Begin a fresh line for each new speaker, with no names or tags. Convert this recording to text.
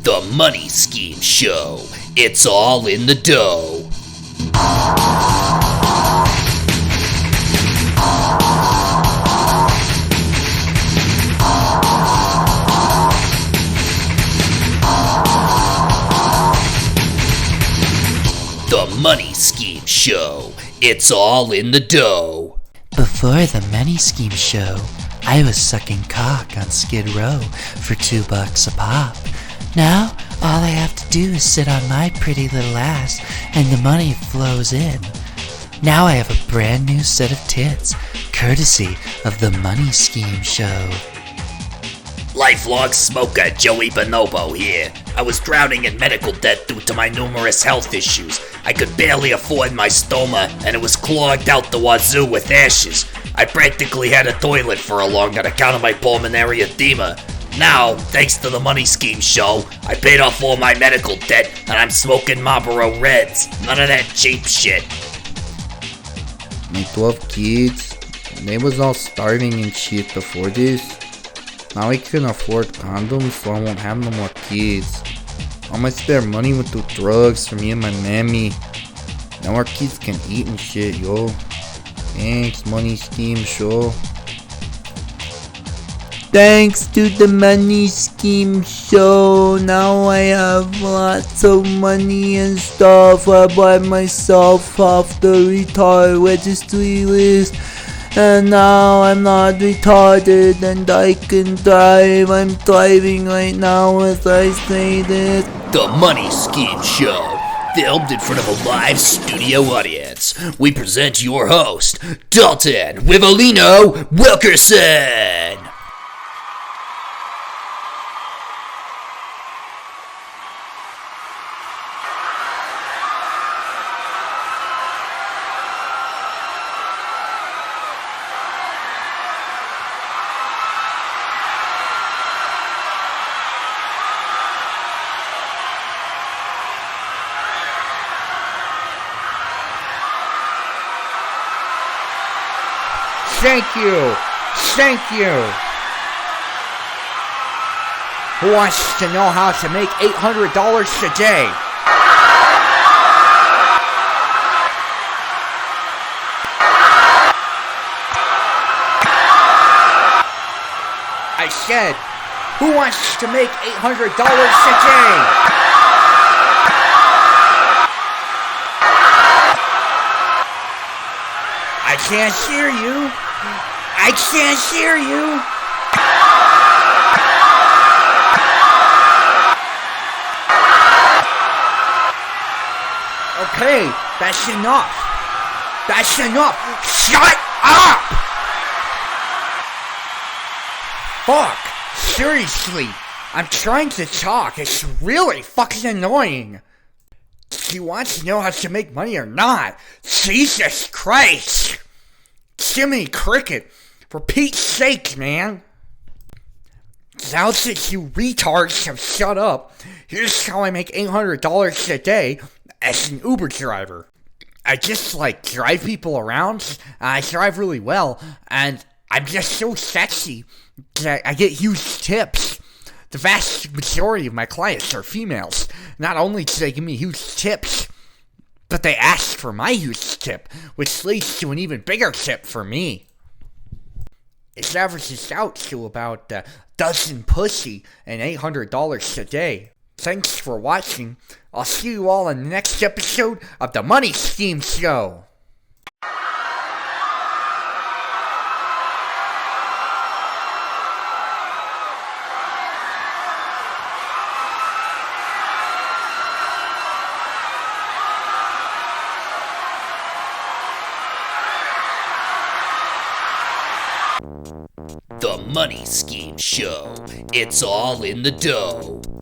The Money Scheme Show. It's all in the dough. The Money Scheme Show. It's all in the dough.
Before the Money Scheme Show, I was sucking cock on Skid Row for $2 a pop. Now, all I have to do is sit on my pretty little ass and the money flows in. Now I have a brand new set of tits, courtesy of the Money Scheme Show.
Lifelong smoker Joey Bonobo here. I was drowning in medical debt due to my numerous health issues. I could barely afford my stoma, and it was clogged out the wazoo with ashes. I practically had a toilet for a long on account of my pulmonary edema. Now, thanks to the Money Scheme Show, I paid off all my medical debt, and I'm smoking Marlboro Reds. None of that cheap shit.
My 12 kids, they was all starving and shit before this. Now I can afford condoms, so I won't have no more kids. All my spare money went to drugs for me and my mammy. Now our kids can eat and shit, yo. Thanks, Money Scheme Show. Thanks to the Money Scheme Show, now I have lots of money and stuff. I bought myself off the retard registry list. And now I'm not retarded and I can drive. I'm driving right now as I say this.
The Money Scheme Show. Filmed in front of a live studio audience. We present your host, Dalton Wivolino Wilkerson.
Thank you! Thank you! Who wants to know how to make $800 a day? I said, who wants to make $800 a day? I can't hear you. I can't hear you. Okay, that's enough. That's enough. Shut up! Fuck. Seriously. I'm trying to talk. It's really fucking annoying. Do you want to know how to make money or not? Jesus Christ! Jiminy Cricket, for Pete's sake, man. Now that you retards have shut up, here's how I make $800 a day as an Uber driver. I just, drive people around, I drive really well, and I'm just so sexy that I get huge tips. The vast majority of my clients are females. Not only do they give me huge tips, but they ask for my huge tip, which leads to an even bigger tip for me. It averages out to about a dozen pussy and $800 a day. Thanks for watching. I'll see you all in the next episode of the Money Scheme Show.
The Money Scheme Show. It's all in the dough.